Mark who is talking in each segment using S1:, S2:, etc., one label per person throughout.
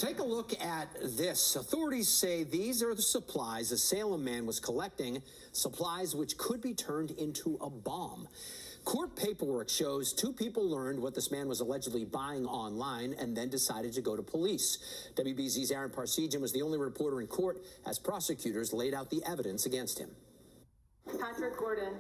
S1: Take a look at this. Authorities say these are the supplies a Salem man was collecting, supplies which could be turned into a bomb. Court paperwork shows two people learned what this man was allegedly buying online and then decided to go to police. WBZ's Aaron Parsegian was the only reporter in court as prosecutors laid out the evidence against him.
S2: Patrick Gordon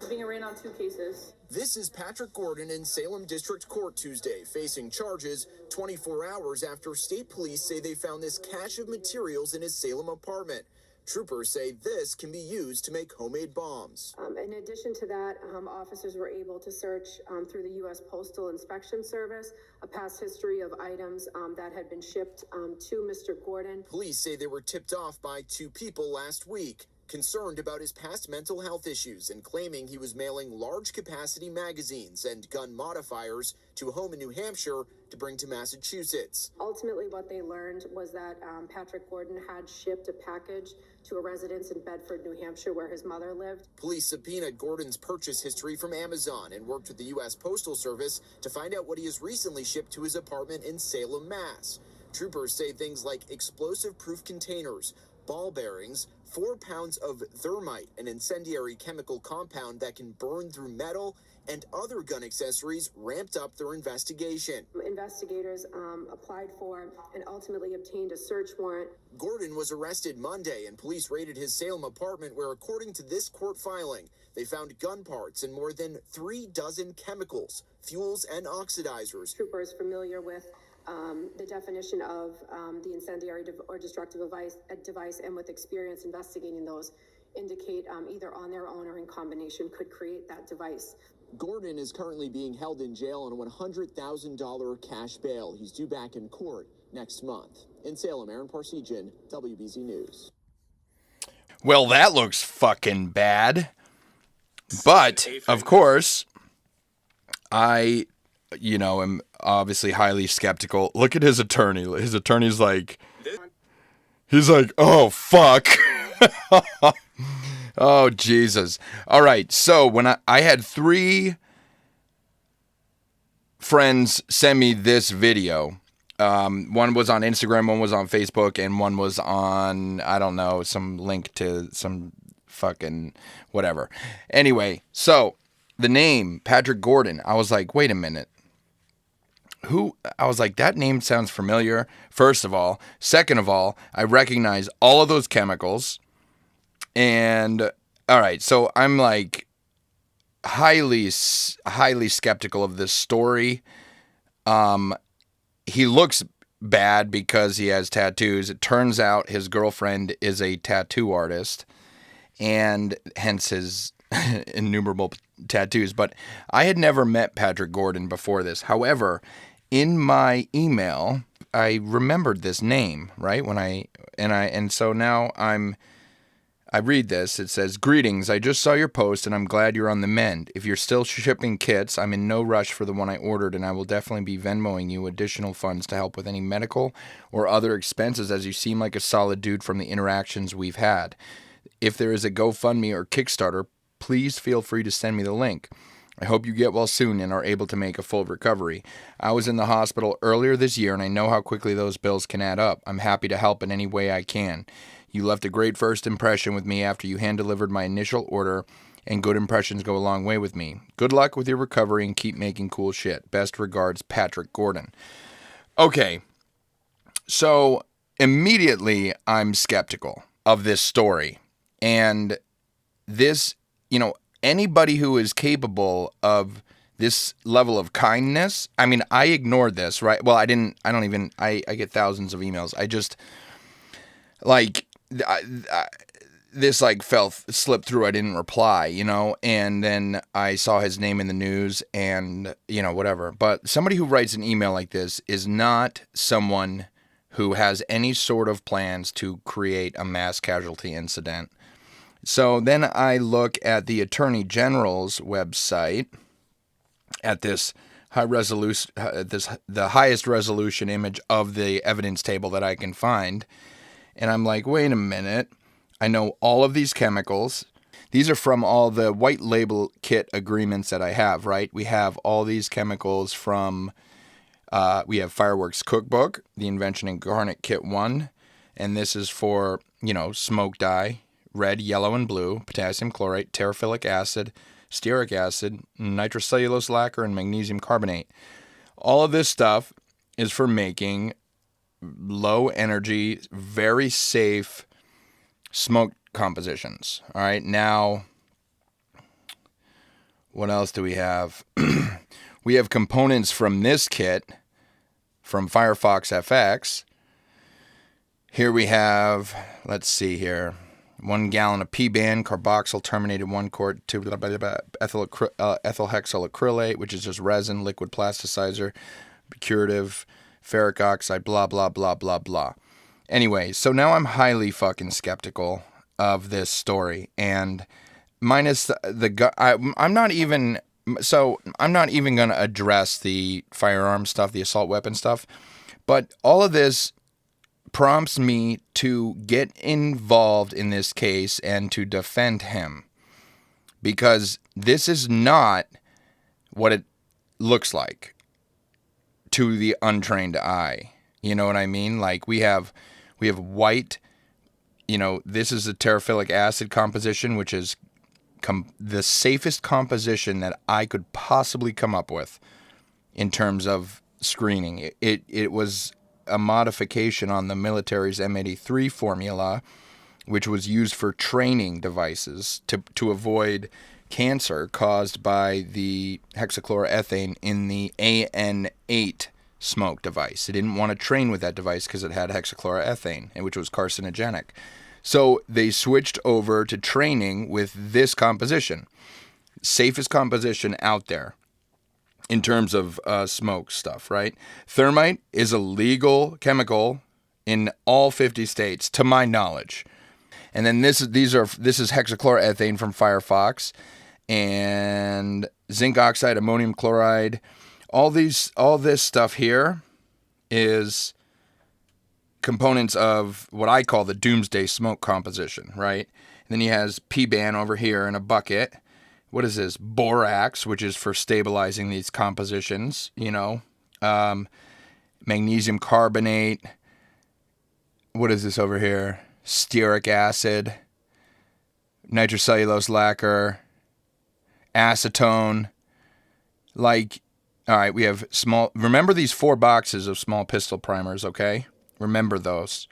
S2: is being arraigned on 2 cases.
S3: This is Patrick Gordon in Salem District Court Tuesday, facing charges 24 hours after state police say they found this cache of materials in his Salem apartment. Troopers say this can be used to make homemade bombs.
S2: In addition to that, officers were able to search through the U.S. Postal Inspection Service a past history of items that had been shipped to Mr. Gordon.
S3: Police say they were tipped off by 2 people last week, concerned about his past mental health issues and claiming he was mailing large capacity magazines and gun modifiers to a home in New Hampshire to bring to Massachusetts.
S2: Ultimately, what they learned was that Patrick Gordon had shipped a package to a residence in Bedford, New Hampshire, where his mother lived.
S3: Police subpoenaed Gordon's purchase history from Amazon and worked with the U.S. Postal Service to find out what he has recently shipped to his apartment in Salem, Mass. Troopers say things like explosive-proof containers, ball bearings, 4 pounds of thermite, an incendiary chemical compound that can burn through metal, and other gun accessories ramped up their investigation.
S2: Investigators applied for and ultimately obtained a search warrant.
S3: Gordon was arrested Monday, and police raided his Salem apartment where, according to this court filing, they found gun parts and more than 3 dozen chemicals, fuels, and oxidizers.
S2: Troopers familiar with the definition of the incendiary or destructive device and with experience investigating those indicate either on their own or in combination could create that device.
S3: Gordon is currently being held in jail on a $100,000 cash bail. He's due back in court next month. In Salem, Aaron Parsegian, WBZ News.
S4: Well, that looks fucking bad. But, of course, I, am obviously highly skeptical. Look at his attorney. His attorney's like, he's like, oh, fuck. Oh, Jesus. All right. So when I had 3 friends send me this video. One was on Instagram, one was on Facebook, and one was on, I don't know, some link to some fucking whatever. Anyway, so the name, Patrick Gordon, I was like, wait a minute. I was like, that name sounds familiar, first of all. Second of all, I recognize all of those chemicals. And, all right, so I'm like highly skeptical of this story. He looks bad because he has tattoos. It turns out his girlfriend is a tattoo artist, and hence his innumerable tattoos. But I had never met Patrick Gordon before this. However, in my email, I remembered this name, right? So now I read this. It says, "Greetings, I just saw your post and I'm glad you're on the mend. If you're still shipping kits, I'm in no rush for the one I ordered, and I will definitely be Venmoing you additional funds to help with any medical or other expenses, as you seem like a solid dude from the interactions we've had. If there is a GoFundMe or Kickstarter, please feel free to send me the link. I hope you get well soon and are able to make a full recovery. I was in the hospital earlier this year and I know how quickly those bills can add up. I'm happy to help in any way I can. You left a great first impression with me after you hand-delivered my initial order, and good impressions go a long way with me. Good luck with your recovery and keep making cool shit. Best regards, Patrick Gordon." Okay, so immediately I'm skeptical of this story. And this, anybody who is capable of this level of kindness, I mean, I ignored this, right? Well, I get thousands of emails. I just, this slipped through. I didn't reply, and then I saw his name in the news and, whatever. But somebody who writes an email like this is not someone who has any sort of plans to create a mass casualty incident. So then I look at the Attorney General's website at this the highest resolution image of the evidence table that I can find. And I'm like, wait a minute. I know all of these chemicals. These are from all the white label kit agreements that I have, right? We have all these chemicals from We have Fireworks Cookbook, The Invention Incarnate Kit 1, and this is for, smoke dye, red, yellow, and blue, potassium chlorate, terephthalic acid, stearic acid, nitrocellulose lacquer, and magnesium carbonate. All of this stuff is for making low energy, very safe smoke compositions. All right, now, what else do we have? We have components from this kit from Firefox FX. Here we have, let's see here, 1 gallon of P-band, carboxyl terminated 1 quart, ethyl hexyl acrylate, which is just resin, liquid plasticizer, curative, ferric oxide, blah, blah, blah, blah, blah. Anyway, so now I'm highly fucking skeptical of this story, and minus I'm not even going to address the firearm stuff, the assault weapon stuff, but all of this prompts me to get involved in this case and to defend him, because this is not what it looks like to the untrained eye. You know what I mean? Like we have white, this is a terephthalic acid composition, which is the safest composition that I could possibly come up with in terms of screening. It was a modification on the military's M83 formula, which was used for training devices to avoid cancer caused by the hexachloroethane in the AN8 smoke device. It didn't want to train with that device because it had hexachloroethane, which was carcinogenic. So they switched over to training with this composition. Safest composition out there in terms of smoke stuff, right? Thermite is a legal chemical in all 50 states, to my knowledge. And then this is hexachloroethane from Firefox, and zinc oxide, ammonium chloride. All this stuff here is components of what I call the doomsday smoke composition, right? And then he has P-band over here in a bucket. What is this? Borax, which is for stabilizing these compositions, magnesium carbonate. What is this over here? Stearic acid, nitrocellulose lacquer, acetone. All right, we have remember these 4 boxes of small pistol primers, okay? Remember those.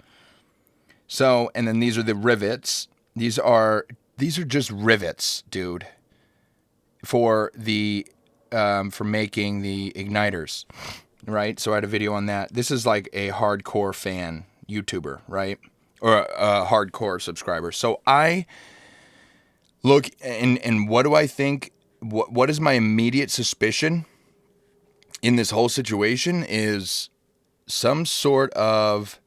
S4: So, and then these are the rivets. These are just rivets, dude, for making the igniters, right? So I had a video on that. This is like a hardcore fan YouTuber, right? Or a hardcore subscriber. So I look, and what do I think? What is my immediate suspicion in this whole situation is some sort of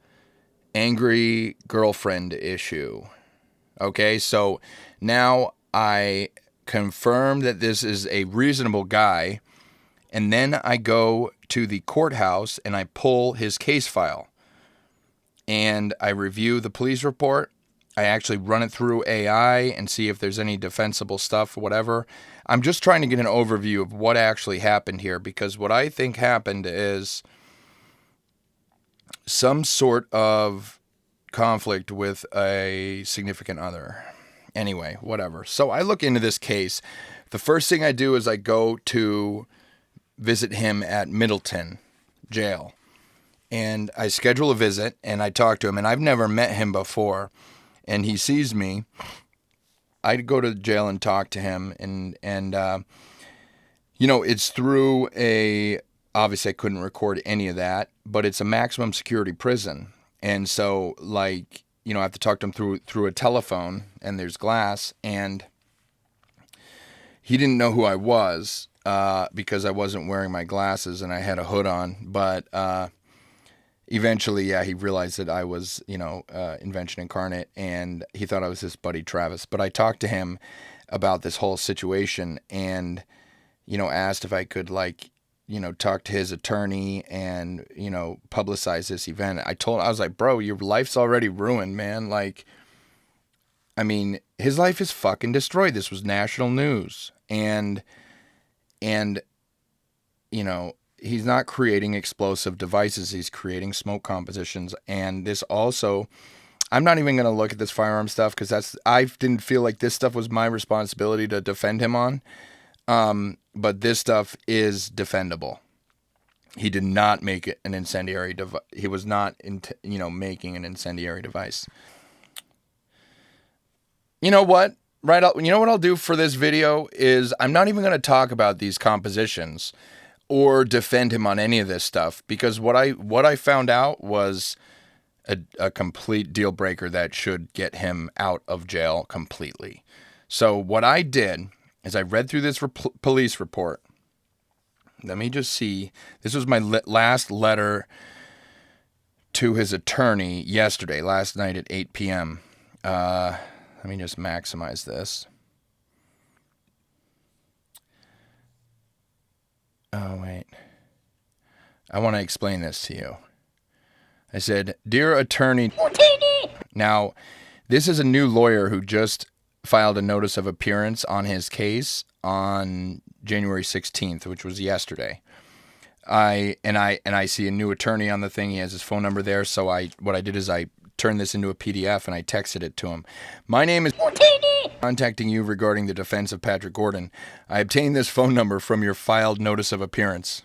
S4: angry girlfriend issue. Okay, so now I confirm that this is a reasonable guy, and then I go to the courthouse and I pull his case file. And I review the police report. I actually run it through AI and see if there's any defensible stuff, whatever. I'm just trying to get an overview of what actually happened here, because what I think happened is some sort of conflict with a significant other. Anyway, whatever. So I look into this case. The first thing I do is I go to visit him at Middleton jail. And I schedule a visit and I talk to him, and I've never met him before. And he sees me. I go to jail and talk to him, and it's through obviously I couldn't record any of that, but it's a maximum security prison. And so I have to talk to him through a telephone, and there's glass, and he didn't know who I was because I wasn't wearing my glasses and I had a hood on, but eventually, he realized that I was, Invention Incarnate, and he thought I was his buddy Travis. But I talked to him about this whole situation and, asked if I could, talk to his attorney and, publicize this event. I was like, bro, your life's already ruined, man. His life is fucking destroyed. This was national news. And he's not creating explosive devices. He's creating smoke compositions. And this also, I'm not even going to look at this firearm stuff because I didn't feel like this stuff was my responsibility to defend him on. But this stuff is defendable. He did not make an incendiary device. He was not, making an incendiary device. You know what? You know what I'll do for this video is I'm not even going to talk about these compositions or defend him on any of this stuff, because what I found out was a complete deal breaker that should get him out of jail completely. So what I did is I read through this police report. Let me just see. This was my last letter to his attorney yesterday, last night at 8 p.m. Let me just maximize this. Oh, wait. I want to explain this to you. I said, "Dear attorney." Now, this is a new lawyer who just filed a notice of appearance on his case on January 16th, which was yesterday. I see a new attorney on the thing. He has his phone number there. So what I did is I turned this into a PDF and I texted it to him. "My name is contacting you regarding the defense of Patrick Gordon. I obtained this phone number from your filed notice of appearance.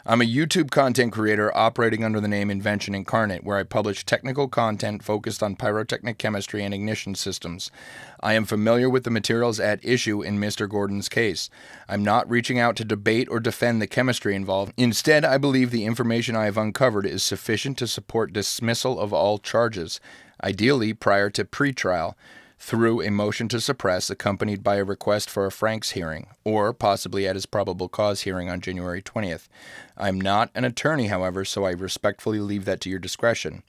S4: I'm a YouTube content creator operating under the name Invention Incarnate, where I publish technical content focused on pyrotechnic chemistry and ignition systems. I am familiar with the materials at issue in Mr. Gordon's case. I'm not reaching out to debate or defend the chemistry involved. Instead, I believe the information I have uncovered is sufficient to support dismissal of all charges, ideally prior to pretrial, through a motion to suppress accompanied by a request for a Franks hearing, or possibly at his probable cause hearing on January 20th. I'm not an attorney, however, so I respectfully leave that to your discretion.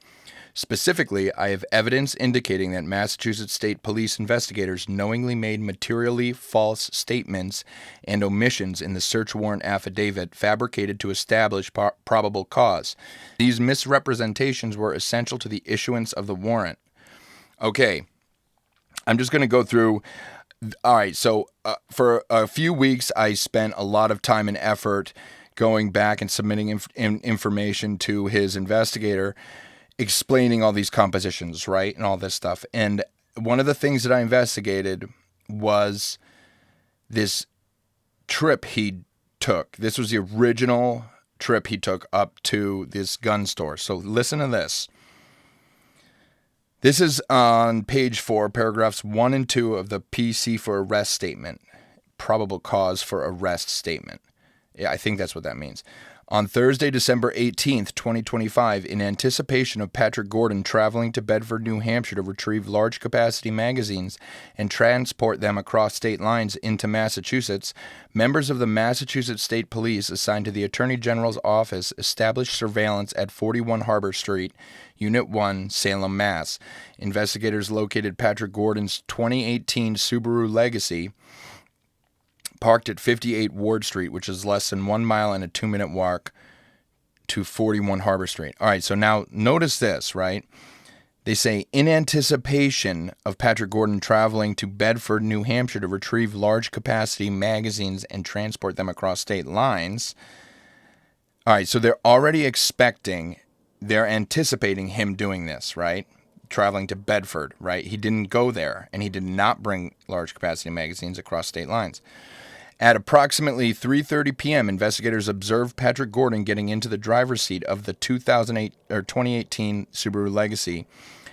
S4: Specifically, I have evidence indicating that Massachusetts State Police investigators knowingly made materially false statements and omissions in the search warrant affidavit fabricated to establish probable cause. These misrepresentations were essential to the issuance of the warrant." Okay. I'm just going to go through. All right. So for a few weeks, I spent a lot of time and effort going back and submitting information to his investigator, explaining all these compositions, right? And all this stuff. And one of the things that I investigated was this trip he took. This was the original trip he took up to this gun store. So listen to this. This is on page 4, paragraphs 1 and 2 of the PC for arrest statement, probable cause for arrest statement. Yeah, I think that's what that means. On Thursday, December 18th, 2025, in anticipation of Patrick Gordon traveling to Bedford, New Hampshire to retrieve large-capacity magazines and transport them across state lines into Massachusetts, members of the Massachusetts State Police assigned to the Attorney General's office established surveillance at 41 Harbor Street, Unit 1, Salem, Mass. Investigators located Patrick Gordon's 2018 Subaru Legacy, parked at 58 Ward Street, which is less than 1 mile and a 2-minute walk to 41 Harbor Street. All right, so now notice this, right? They say, in anticipation of Patrick Gordon traveling to Bedford, New Hampshire to retrieve large-capacity magazines and transport them across state lines. All right, so they're anticipating him doing this, right? Traveling to Bedford, right? He didn't go there, and he did not bring large-capacity magazines across state lines. At approximately 3:30 p.m., investigators observed Patrick Gordon getting into the driver's seat of the 2018 Subaru Legacy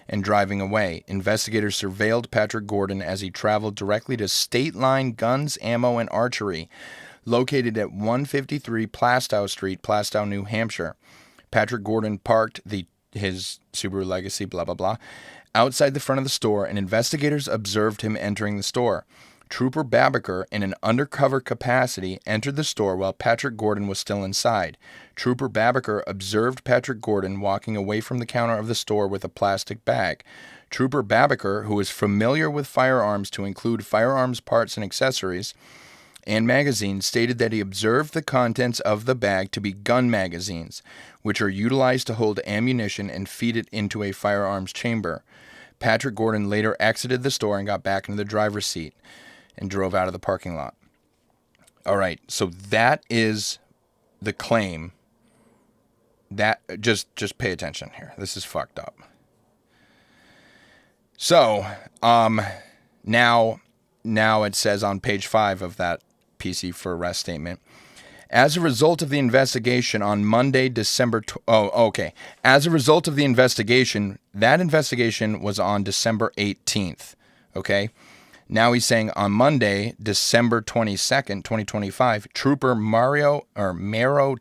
S4: and driving away. Investigators surveilled Patrick Gordon as he traveled directly to Stateline Guns, Ammo, and Archery, located at 153 Plastow Street, Plastow, New Hampshire. Patrick Gordon parked his Subaru Legacy, blah, blah, blah, outside the front of the store, and investigators observed him entering the store. Trooper Babiker, in an undercover capacity, entered the store while Patrick Gordon was still inside. Trooper Babiker observed Patrick Gordon walking away from the counter of the store with a plastic bag. Trooper Babiker, who is familiar with firearms to include firearms parts and accessories and magazines, stated that he observed the contents of the bag to be gun magazines, which are utilized to hold ammunition and feed it into a firearms chamber. Patrick Gordon later exited the store and got back into the driver's seat and drove out of the parking lot. All right, so that is the claim that just pay attention here. This is fucked up. So, now it says on page 5 of that PC for arrest statement, as a result of the investigation on Monday, December... As a result of the investigation, that investigation was on December 18th, okay? Now he's saying on Monday, December 22nd, 2025, Trooper Maro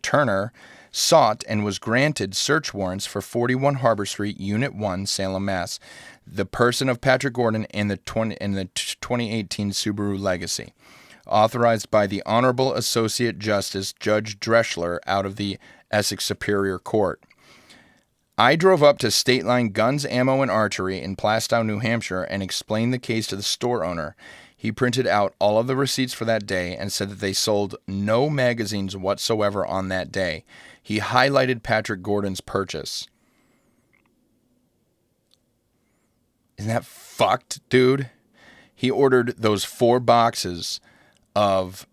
S4: Turner sought and was granted search warrants for 41 Harbor Street, Unit 1, Salem, Mass., the person of Patrick Gordon in the 2018 Subaru Legacy, authorized by the Honorable Associate Justice Judge Dreschler out of the Essex Superior Court. I drove up to Stateline Guns, Ammo, and Archery in Plastow, New Hampshire, and explained the case to the store owner. He printed out all of the receipts for that day and said that they sold no magazines whatsoever on that day. He highlighted Patrick Gordon's purchase. Isn't that fucked, dude? He ordered those 4 boxes of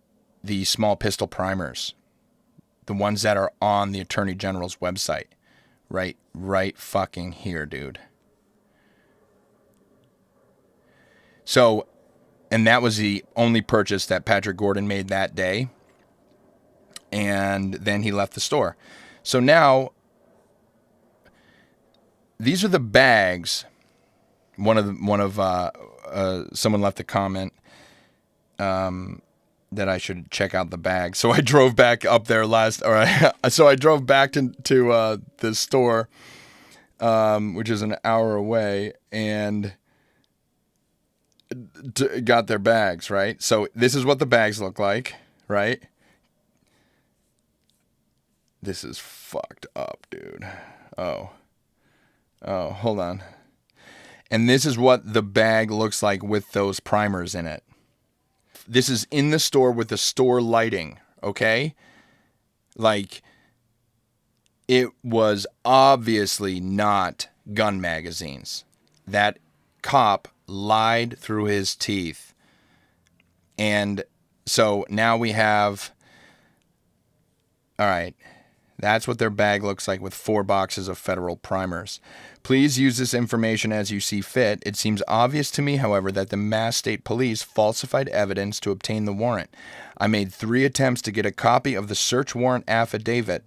S4: the small pistol primers, the ones that are on the Attorney General's website. Right fucking here, dude. So, and that was the only purchase that Patrick Gordon made that day. And then he left the store. So now, these are the bags. Someone left a comment that I should check out the bag. So I drove back up there so I drove back to the store, which is an hour away, and got their bags, right? So this is what the bags look like, right? This is fucked up, dude. Oh, hold on. And this is what the bag looks like with those primers in it. This is in the store with the store lighting, okay? Like, it was obviously not gun magazines. That cop lied through his teeth. And so now we have... All right. That's what their bag looks like with 4 boxes of federal primers. Please use this information as you see fit. It seems obvious to me, however, that the Mass State Police falsified evidence to obtain the warrant. I made 3 attempts to get a copy of the search warrant affidavit,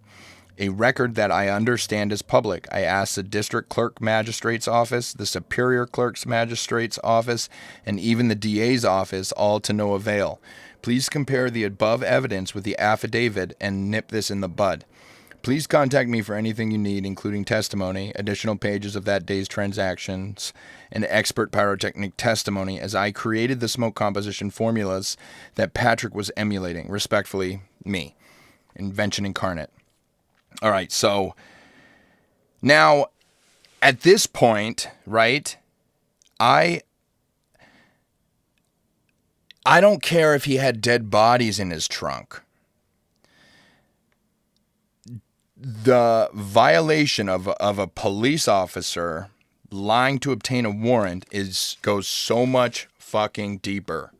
S4: a record that I understand is public. I asked the District Clerk Magistrate's Office, the Superior Clerk's Magistrate's Office, and even the DA's office, all to no avail. Please compare the above evidence with the affidavit and nip this in the bud. Please contact me for anything you need, including testimony, additional pages of that day's transactions, and expert pyrotechnic testimony, as I created the smoke composition formulas that Patrick was emulating. Respectfully, me. Invention incarnate. All right, so now at this point, right, I don't care if he had dead bodies in his trunk. The violation of a police officer lying to obtain a warrant goes so much fucking deeper.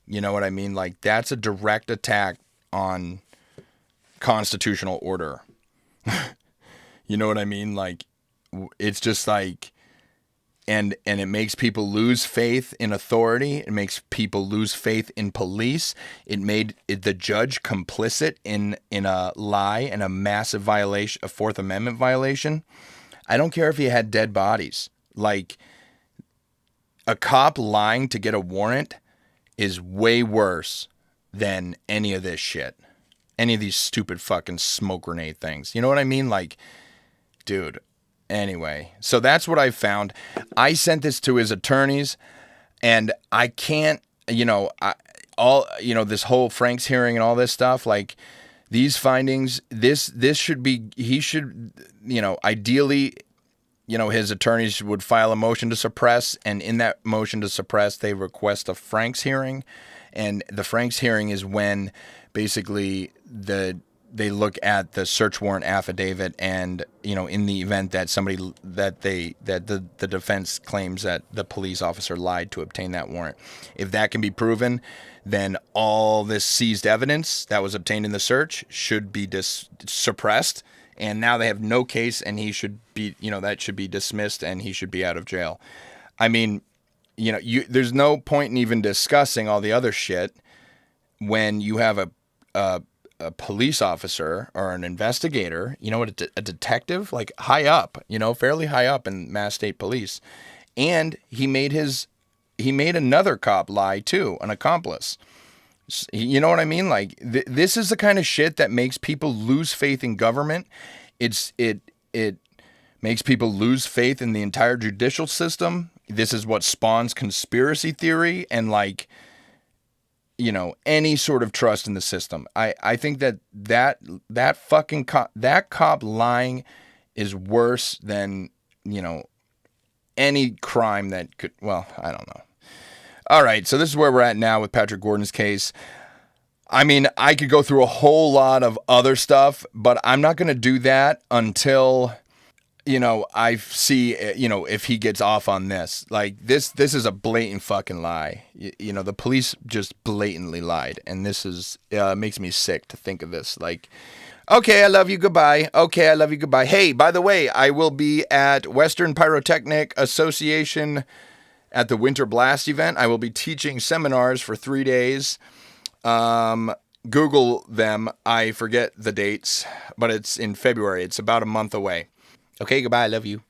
S4: You know what I mean? Like, that's a direct attack on constitutional order. You know what I mean? Like, it's just like, and it makes people lose faith in authority. It makes people lose faith in police. It made the judge complicit in a lie and a massive violation, a Fourth Amendment violation. I don't care if he had dead bodies. Like, a cop lying to get a warrant is way worse than any of this shit. Any of these stupid fucking smoke grenade things. You know what I mean? Like, dude. Anyway, so that's what I found. I sent this to his attorneys, and I can't, this whole Frank's hearing and all this stuff, like, these findings, this should be, he should, ideally, his attorneys would file a motion to suppress, and in that motion to suppress, they request a Frank's hearing, and the Frank's hearing is when basically the they look at the search warrant affidavit, and in the event that the defense claims that the police officer lied to obtain that warrant, if that can be proven, then all this seized evidence that was obtained in the search should be suppressed, and now they have no case, and he should be that should be dismissed, and he should be out of jail. I mean, there's no point in even discussing all the other shit when you have a police officer or an investigator, a detective, like high up, fairly high up in Mass State Police, and he made another cop lie too, an accomplice. You know what I mean? Like this is the kind of shit that makes people lose faith in government. It makes people lose faith in the entire judicial system. This is what spawns conspiracy theory and any sort of trust in the system. I think that fucking cop lying is worse than, any crime that could, well, I don't know. All right, so this is where we're at now with Patrick Gordon's case. I mean, I could go through a whole lot of other stuff, but I'm not going to do that until, I see, if he gets off on this. Like, this is a blatant fucking lie. The police just blatantly lied, and this is makes me sick to think of this. Like, okay, I love you, goodbye. Okay, I love you, goodbye. Hey, by the way, I will be at Western Pyrotechnic Association at the Winter Blast event. I will be teaching seminars for 3 days. Google them. I forget the dates, but it's in February. It's about a month away. Okay, goodbye. I love you.